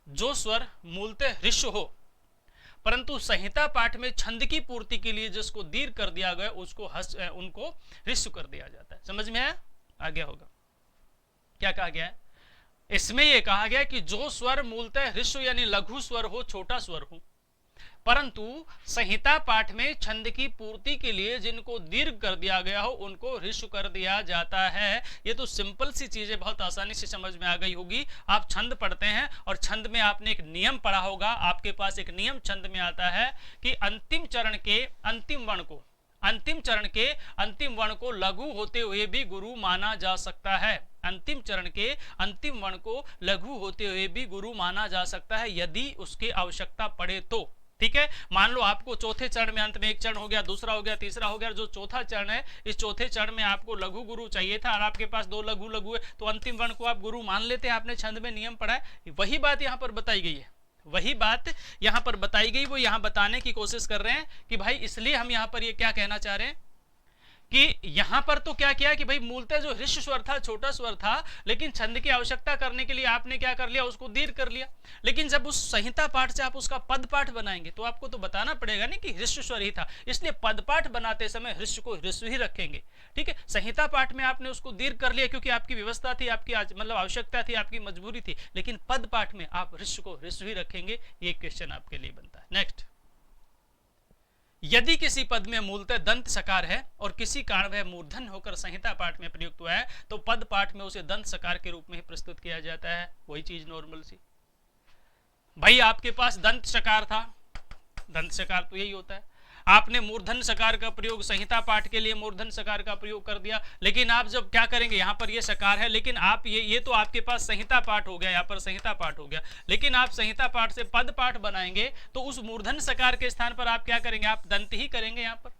जो स्वर मूलतः ह्रस्व हो परंतु संहिता पाठ में छंद की पूर्ति के लिए जिसको दीर्घ कर दिया गया उसको उनको ह्रस्व कर दिया जाता है। समझ में आया? आ गया होगा। क्या कहा गया है इसमें? यह कहा गया कि जो स्वर मूलतः ह्रस्व यानी लघु स्वर हो, छोटा स्वर हो, परंतु संहिता पाठ में छंद की पूर्ति के लिए जिनको दीर्घ कर दिया गया हो उनको ह्रस्व कर दिया जाता है। ये तो सिंपल सी चीजें बहुत आसानी से समझ में आ गई होगी। आप छंद पढ़ते हैं और छंद में आपने एक नियम पढ़ा होगा, आपके पास एक नियम छंद में आता है कि अंतिम चरण के अंतिम वर्ण को लघु होते हुए भी गुरु माना जा सकता है। अंतिम चरण के अंतिम वर्ण को लघु होते हुए भी गुरु माना जा सकता है यदि उसकी आवश्यकता पड़े तो। ठीक है, मान लो आपको चौथे चरण में अंत में एक चरण हो गया, दूसरा हो गया, तीसरा हो गया, जो चौथा चरण है इस चौथे चरण में आपको लघु गुरु चाहिए था और आपके पास दो लघु है तो अंतिम वर्ण को आप गुरु मान लेते हैं। आपने छंद में नियम पढ़ा है, वही बात यहाँ पर बताई गई है, वही बात यहाँ पर बताई गई, वो यहाँ बताने की कोशिश कर रहे हैं कि भाई इसलिए हम यहाँ पर ये क्या कहना चाह रहे हैं कि यहां पर तो क्या किया कि भाई मूलतः जो ह्रस्व स्वर था, छोटा स्वर था, लेकिन छंद की आवश्यकता करने के लिए आपने क्या कर लिया, उसको दीर्घ कर लिया। लेकिन जब उस संहिता पाठ से आप उसका पद पाठ बनाएंगे तो आपको तो बताना पड़ेगा नहीं कि ह्रस्व स्वर ही था, इसलिए पद पाठ बनाते समय ह्रस्व को ह्रस्व ही रखेंगे। ठीक है, संहिता पाठ में आपने उसको दीर्घ कर लिया क्योंकि आपकी व्यवस्था थी, आपकी मतलब आवश्यकता थी, आपकी मजबूरी थी, लेकिन पद पाठ में आप ह्रस्व को ह्रस्व ही रखेंगे। ये क्वेश्चन आपके लिए बनता है। नेक्स्ट, यदि किसी पद में मूलतः दंत सकार है और किसी कारण वह मूर्धन होकर संहिता पाठ में प्रयुक्त हुआ है तो पद पाठ में उसे दंत सकार के रूप में ही प्रस्तुत किया जाता है। वही चीज नॉर्मल सी, भाई आपके पास दंत सकार था, दंत सकार तो यही होता है, आपने मूर्धन सकार का प्रयोग संहिता पाठ के लिए मूर्धन सकार का प्रयोग कर दिया, लेकिन आप जब क्या करेंगे, यहाँ पर ये सकार है लेकिन आप ये तो आपके पास संहिता पाठ हो गया, यहाँ पर संहिता पाठ हो गया, लेकिन आप संहिता पाठ से पद पाठ बनाएंगे तो उस मूर्धन सकार के स्थान पर आप क्या करेंगे, आप दंत ही करेंगे यहाँ पर।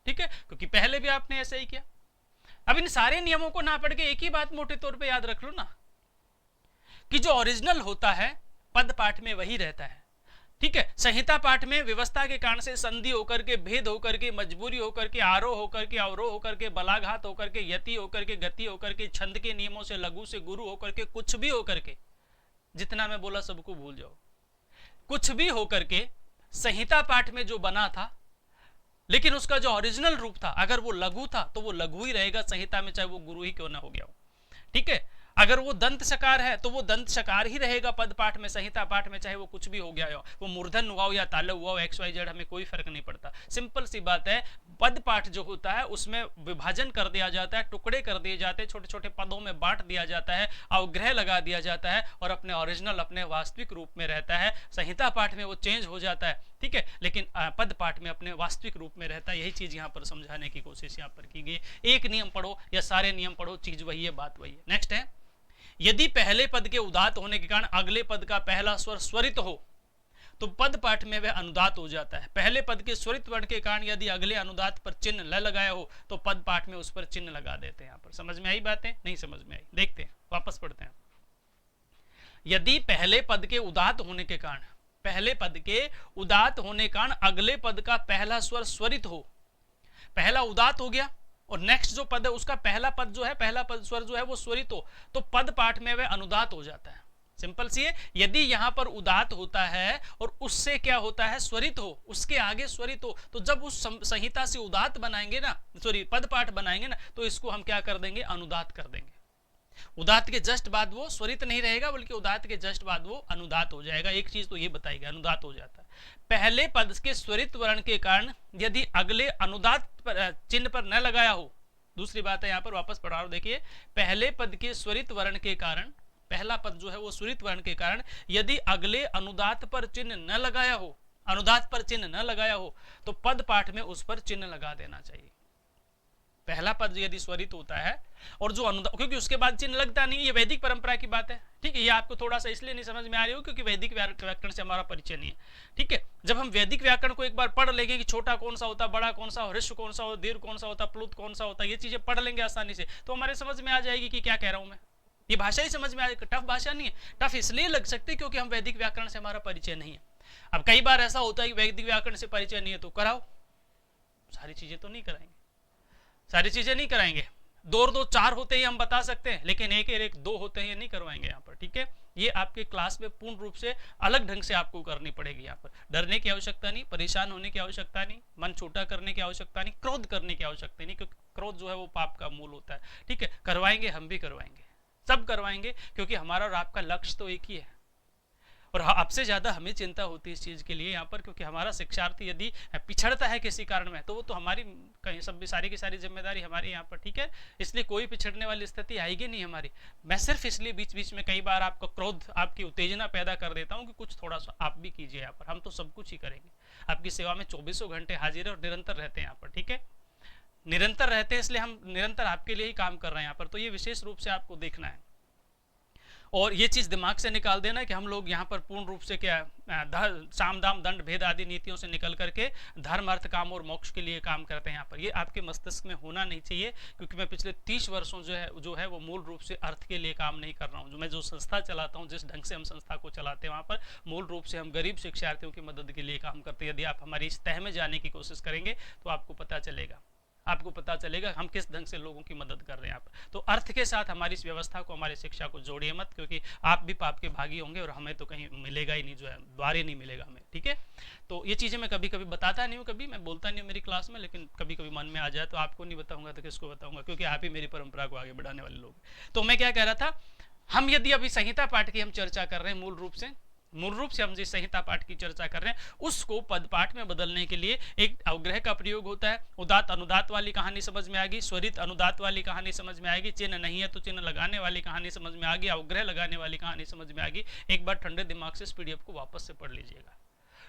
ठीक है, क्योंकि पहले भी आपने ऐसा ही किया। अब इन सारे नियमों को ना पढ़ के एक ही बात मोटे तौर पर याद रख लो ना कि जो ओरिजिनल होता है पद पाठ में वही रहता है। ठीक है, संहिता पाठ में व्यवस्था के कारण से संधि होकर के, भेद होकर के, मजबूरी होकर के, आरोह होकर के, अवरोह होकर के, बलाघात होकर के, यति होकर के, गति होकर के, छंद के नियमों से लघु से गुरु होकर के, कुछ भी होकर के, जितना मैं बोला सबको भूल जाओ, कुछ भी होकर के संहिता पाठ में जो बना था, लेकिन उसका जो ओरिजिनल रूप था अगर वो लघु था तो वो लघु ही रहेगा संहिता में, चाहे वो गुरु ही क्यों ना हो गया हो। ठीक है, अगर वो दंत सकार है तो वो दंत सकार ही रहेगा पद पाठ में, संहिता पाठ में, चाहे वो कुछ भी हो गया हो, वो मूर्धन हुआ हो या तालव हुआ हो, XYZ हमें कोई फर्क नहीं पड़ता। सिंपल सी बात है, पद पाठ जो होता है उसमें विभाजन कर दिया जाता है, टुकड़े कर दिए जाते हैं, छोटे छोटे पदों में बांट दिया जाता है, अवग्रह लगा दिया जाता है और अपने ओरिजिनल अपने वास्तविक रूप में रहता है। संहिता पाठ में वो चेंज हो जाता है, ठीक है, लेकिन पद पाठ में अपने वास्तविक रूप में रहता है। यही चीज यहाँ पर समझाने की कोशिश यहाँ पर की गई। एक नियम पढ़ो या सारे नियम पढ़ो, चीज वही है, बात वही है। नेक्स्ट है, यदि पहले पद के उदात्त होने के कारण अगले पद का पहला स्वर स्वरित हो तो पद पाठ में वह अनुदात हो जाता है। पहले पद के स्वरित वर्ण के कारण यदि अगले अनुदात पर चिन्ह ल लगाया हो तो पद पाठ में उस पर चिन्ह लगा देते हैं। यहाँ पर समझ में आई बातें? नहीं समझ में आई? देखते हैं, वापस पढ़ते हैं। यदि पहले पद के उदात होने के कारण, पहले पद के उदात होने के कारण अगले पद का पहला स्वर स्वरित हो, पहला उदात हो गया और नेक्स्ट जो पद है उसका पहला पद जो है, पहला पद स्वर जो है वो स्वरित हो, तो पद पाठ में वह अनुदात हो जाता है। सिंपल सी है, यदि यहां पर उदात होता है और उससे क्या होता है, स्वरित हो, उसके आगे स्वरित हो, तो जब उस संहिता से उदात बनाएंगे ना, सॉरी पद पाठ बनाएंगे ना, तो इसको हम क्या कर देंगे, अनुदात कर देंगे। उदात के जस्ट बाद वो स्वरित नहीं रहेगा, बल्कि उदात के जस्ट बाद वो अनुदात हो जाएगा। एक चीज तो ये बताएगा, अनुदात हो जाता है। पहले पद के स्वरित वर्ण के कारण यदि अगले अनुदात पर चिन्ह पर न लगाया हो, दूसरी बात है यहाँ पर, वापस पढ़ा रहा हूं, देखिए, पहले पद के स्वरित वर्ण के कारण, पहला पद जो है वो स्वरित वर्ण के कारण यदि अगले अनुदात पर चिन्ह न लगाया हो, अनुदात पर चिन्ह न लगाया हो, तो पद पाठ में उस पर चिन्ह लगा देना चाहिए। पहला पद यदि स्वरित होता है और जो अनुदात, क्योंकि उसके बाद चिन्ह लगता नहीं, ये वैदिक परंपरा की बात है, ठीक है। ये आपको थोड़ा सा इसलिए नहीं समझ में आ रही हो क्योंकि वैदिक व्याकरण से हमारा परिचय नहीं है, ठीक है। जब हम वैदिक व्याकरण को एक बार पढ़ लेंगे कि छोटा कौन सा होता, बड़ा कौन सा, ह्रस्व कौन सा हो, दीर्घ कौन सा होता, प्लुत कौन सा होता, ये चीजें पढ़ लेंगे आसानी से, तो हमारे समझ में आ जाएगी कि क्या कह रहा हूं मैं। ये भाषा ही समझ में आएगी, टफ भाषा नहीं है। टफ इसलिए लग सकती है क्योंकि हम वैदिक व्याकरण से हमारा परिचय नहीं है। अब कई बार ऐसा होता है कि वैदिक व्याकरण से परिचय नहीं है तो कराओ, सारी चीजें तो नहीं कराएंगे, सारी चीजें नहीं कराएंगे। दो और दो चार होते ही हम बता सकते हैं, लेकिन एक और एक दो होते हैं नहीं करवाएंगे यहाँ पर, ठीक है। ये आपके क्लास में पूर्ण रूप से अलग ढंग से आपको करनी पड़ेगी। यहाँ पर डरने की आवश्यकता नहीं, परेशान होने की आवश्यकता नहीं, मन छोटा करने की आवश्यकता नहीं, क्रोध करने की आवश्यकता नहीं, क्योंकि क्रोध जो है वो पाप का मूल होता है, ठीक है। करवाएंगे, हम भी करवाएंगे, सब करवाएंगे, क्योंकि हमारा और आपका लक्ष्य तो एक ही है। और आपसे ज्यादा हमें चिंता होती है इस चीज के लिए यहाँ पर, क्योंकि हमारा शिक्षार्थी यदि पिछड़ता है किसी कारण में तो वो तो हमारी कहीं सब सारी की सारी जिम्मेदारी हमारी यहाँ पर, ठीक है। इसलिए कोई पिछड़ने वाली स्थिति आएगी नहीं हमारी। मैं सिर्फ इसलिए बीच बीच में कई बार आपका क्रोध, आपकी उत्तेजना पैदा कर देता हूँ कि कुछ थोड़ा सा आप भी कीजिए यहाँ पर। हम तो सब कुछ ही करेंगे, आपकी सेवा में 24 घंटे हाजिर है और निरंतर रहते हैं यहाँ पर, ठीक है। निरंतर रहते हैं इसलिए हम निरंतर आपके लिए ही काम कर रहे हैं यहाँ पर। तो ये विशेष रूप से आपको देखना है और ये चीज दिमाग से निकाल देना कि हम लोग यहाँ पर पूर्ण रूप से क्या, साम दाम दंड भेद आदि नीतियों से निकल करके धर्म अर्थ काम और मोक्ष के लिए काम करते हैं यहाँ पर। ये आपके मस्तिष्क में होना नहीं चाहिए, क्योंकि मैं पिछले 30 वर्षों जो है वो मूल रूप से अर्थ के लिए काम नहीं कर रहा हूँ। मैं जो संस्था चलाता हूँ, जिस ढंग से हम संस्था को चलाते हैं, वहाँ पर मूल रूप से हम गरीब शिक्षार्थियों की मदद के लिए काम करते हैं। यदि आप हमारी इस तह में जाने की कोशिश करेंगे तो आपको पता चलेगा, आपको पता चलेगा हम किस ढंग से लोगों की मदद कर रहे हैं। आप तो अर्थ के साथ हमारी इस व्यवस्था को, हमारी शिक्षा को जोड़िए मत, क्योंकि आप भी पाप के भागी होंगे और हमें तो कहीं मिलेगा ही नहीं, जो है द्वारे नहीं मिलेगा हमें, ठीक है। तो ये चीजें मैं कभी कभी बताता नहीं हूँ, कभी मैं बोलता नहीं हूँ मेरी क्लास में, लेकिन कभी कभी मन में आ जाए तो आपको नहीं बताऊंगा तो किसको बताऊंगा, क्योंकि आप ही मेरी परंपरा को आगे बढ़ाने वाले लोग। तो मैं क्या कह रहा था, हम यदि अभी संहिता पाठ की हम चर्चा कर रहे हैं, मूल रूप से हम जिस संहिता पाठ की चर्चा कर रहे हैं उसको पद पाठ में बदलने के लिए एक अवग्रह का प्रयोग होता है। उदात अनुदात वाली कहानी समझ में आ गई, स्वरित अनुदात वाली कहानी समझ में आएगी, चिन्ह नहीं है तो चिन्ह लगाने वाली कहानी समझ में आ गई, अवग्रह लगाने वाली कहानी समझ में आ गई। एक बार ठंडे दिमाग से इस पीडीएफ को वापस से पढ़ लीजिएगा,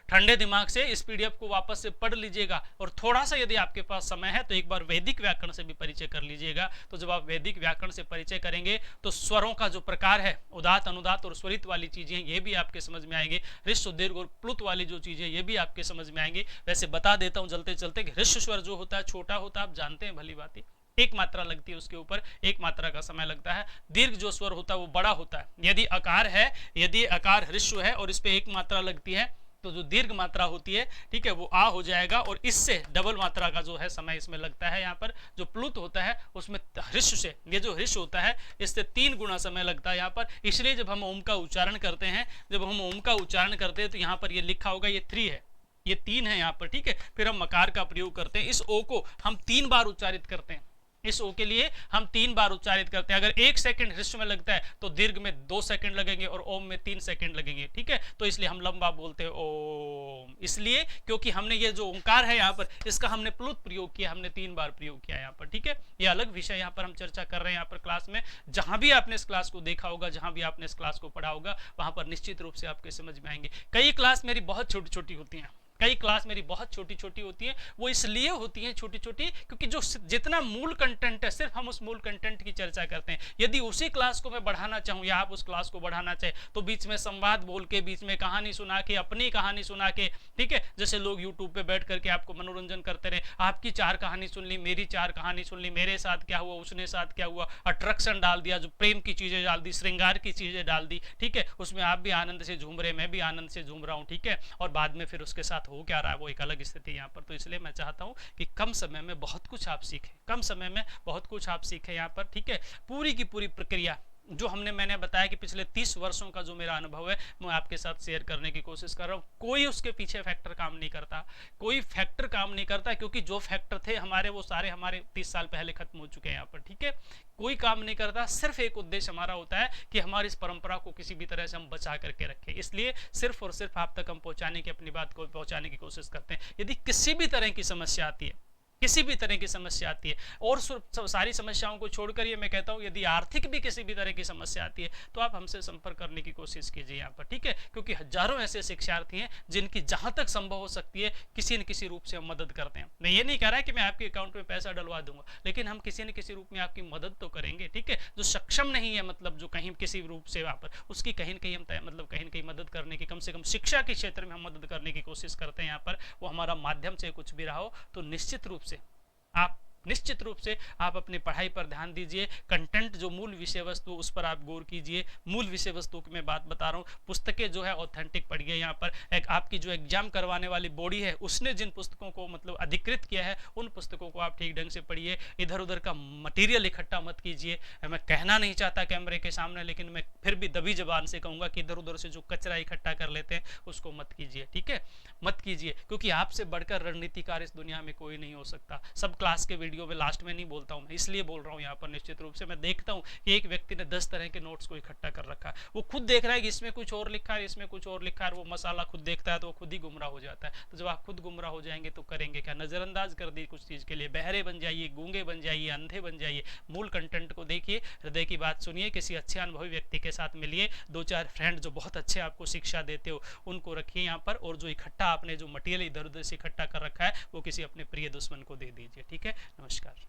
ठंडे दिमाग से इस पीडीएफ को वापस से पढ़ लीजिएगा और थोड़ा सा यदि आपके पास समय है तो एक बार वैदिक व्याकरण से भी परिचय कर लीजिएगा। तो जब आप वैदिक व्याकरण से परिचय करेंगे तो स्वरों का जो प्रकार है, उदात अनुदात और स्वरित वाली चीजें, ये भी आपके समझ में आएंगे। ह्रस्व दीर्घ और प्लुत वाली जो चीजें, ये भी आपके समझ में आएंगी। वैसे बता देता हूँ चलते चलते कि ह्रस्व स्वर जो होता है छोटा होता है, आप जानते हैं भली बात, एक मात्रा लगती है उसके ऊपर, एक मात्रा का समय लगता है। दीर्घ जो स्वर होता है वो बड़ा होता है। यदि आकार है, यदि आकार ह्रस्व है और इस पे एक मात्रा लगती है तो जो दीर्घ मात्रा होती है, ठीक है, वो आ हो जाएगा और इससे डबल मात्रा का जो है समय इसमें लगता है। यहाँ पर जो प्लुत होता है उसमें ह्रस्व से, ये जो ह्रस्व होता है इससे 3 गुना समय लगता है यहाँ पर। इसलिए जब हम ओम का उच्चारण करते हैं, तो यहाँ पर ये लिखा होगा, ये 3 है, ये 3 है यहाँ पर, ठीक है। फिर हम मकार का प्रयोग करते हैं, इस ओ को हम 3 बार उच्चारित करते हैं, इस ओ के लिए हम 3 बार उच्चारित करते हैं। अगर 1 सेकंड ह्रस्व में लगता है तो दीर्घ में 2 सेकंड लगेंगे और ओम में 3 सेकंड लगेंगे, ठीक है। तो इसलिए हम लंबा बोलते हैं ओम, इसलिए क्योंकि हमने ये जो ओंकार है यहाँ पर, इसका हमने प्लुत प्रयोग किया, हमने 3 बार प्रयोग किया यहाँ पर, ठीक है। ये अलग विषय यहाँ पर हम चर्चा कर रहे हैं यहाँ पर क्लास में। जहां भी आपने इस क्लास को देखा होगा, जहां भी आपने इस क्लास को पढ़ा होगा, वहां पर निश्चित रूप से आपके समझ में आएंगे। कई क्लास मेरी बहुत छोटी छोटी होती हैं, कई क्लास मेरी बहुत छोटी छोटी होती है, वो इसलिए होती है छोटी छोटी क्योंकि जो जितना मूल कंटेंट है सिर्फ हम उस मूल कंटेंट की चर्चा करते हैं। यदि उसी क्लास को मैं बढ़ाना चाहूँ या आप उस क्लास को बढ़ाना चाहे तो बीच में संवाद बोल के, बीच में कहानी सुना के, अपनी कहानी सुना के, ठीक है, जैसे लोग यूट्यूब पे बैठ करके आपको मनोरंजन करते रहे, आपकी 4 कहानी सुन ली, मेरी 4 कहानी सुन ली, मेरे साथ क्या हुआ, उसने साथ क्या हुआ, अट्रैक्शन डाल दिया, जो प्रेम की चीजें डाल दी, श्रृंगार की चीजें डाल दी, ठीक है, उसमें आप भी आनंद से झूम रहे, मैं भी आनंद से झूम रहा हूँ, ठीक है, और बाद में फिर उसके साथ हो क्या रहा है वो एक अलग स्थिति यहाँ पर। तो इसलिए मैं चाहता हूँ कि कम समय में बहुत कुछ आप सीखें, कम समय में बहुत कुछ आप सीखें यहाँ पर, ठीक है। पूरी की पूरी प्रक्रिया जो मैंने बताया कि पिछले 30 वर्षों का जो मेरा अनुभव है मैं आपके साथ शेयर करने की कोशिश कर रहा हूँ। कोई उसके पीछे फैक्टर काम नहीं करता, कोई फैक्टर काम नहीं करता, क्योंकि जो फैक्टर थे हमारे वो सारे हमारे 30 साल पहले खत्म हो चुके हैं यहाँ पर, ठीक है। कोई काम नहीं करता, सिर्फ एक उद्देश्य हमारा होता है कि हमारी इस परंपरा को किसी भी तरह से हम बचा करके रखें। इसलिए सिर्फ और सिर्फ आप तक हम पहुंचाने की, अपनी बात को पहुंचाने की कोशिश करते हैं। यदि किसी भी तरह की समस्या आती है, किसी भी तरह की समस्या आती है, और सारी समस्याओं को छोड़कर ये मैं कहता हूं यदि आर्थिक भी किसी भी तरह की समस्या आती है तो आप हमसे संपर्क करने की कोशिश कीजिए यहाँ पर, ठीक है, क्योंकि हजारों ऐसे शिक्षार्थी हैं जिनकी जहां तक संभव हो सकती है किसी न किसी रूप से हम मदद करते हैं। मैं ये नहीं कह रहा कि मैं आपके अकाउंट में पैसा डलवा दूंगा, लेकिन हम किसी न किसी रूप में आपकी मदद तो करेंगे, ठीक है। जो सक्षम नहीं है, मतलब जो कहीं किसी रूप से वहां पर, उसकी कहीं न कहीं हम मतलब कहीं न कहीं मदद करने की, कम से कम शिक्षा के क्षेत्र में हम मदद करने की कोशिश करते हैं यहाँ पर। वो हमारा माध्यम से कुछ भी रहा हो, तो निश्चित रूप से आप अपनी पढ़ाई पर ध्यान दीजिए। कंटेंट जो मूल विषय वस्तु, उस पर आप गौर कीजिए। मूल विषय वस्तु की मैं बात बता रहा हूँ, पुस्तकें जो है ऑथेंटिक पढ़िए। यहाँ पर एक आपकी जो एग्जाम करवाने वाली बॉडी है उसने जिन पुस्तकों को मतलब अधिकृत किया है उन पुस्तकों को आप ठीक ढंग से पढ़िए। इधर उधर का मटेरियल इकट्ठा मत कीजिए। मैं कहना नहीं चाहता कैमरे के सामने, लेकिन मैं फिर भी दबी जबान से कहूंगा कि इधर उधर से जो कचरा इकट्ठा कर लेते हैं उसको मत कीजिए, ठीक है, मत कीजिए, क्योंकि आपसे बढ़कर रणनीतिकार इस दुनिया में कोई नहीं हो सकता। सब क्लास के वीडियो में लास्ट में नहीं बोलता हूं, मैं इसलिए बोल रहा हूं यहाँ पर निश्चित रूप से। मैं देखता हूं कि एक व्यक्ति ने 10 तरह के नोट्स को इकट्ठा कर रखा है, वो खुद देख रहा है कि इसमें कुछ और लिखा है, इसमें कुछ और लिखा है, वो मसाला खुद देखता है तो वो खुद ही गुमराह हो जाता है। तो जब आप खुद गुमराह हो जाएंगे तो करेंगे क्या? नजरअंदाज कर दी कुछ चीज के लिए, बहरे बन जाइए, गूंगे बन जाइए, अंधे बन जाइए। मूल कंटेंट को देखिए, हृदय की बात सुनिए, किसी अच्छे अनुभवी व्यक्ति के साथ मिलिए, 2-4 फ्रेंड जो बहुत अच्छे आपको शिक्षा देते हो उनको रखिए यहाँ पर, और जो इकट्ठा आपने जो मटेरियल इधर उधर से इकट्ठा कर रखा है वो किसी अपने प्रिय दुश्मन को दे दीजिए, ठीक है। नमस्कार।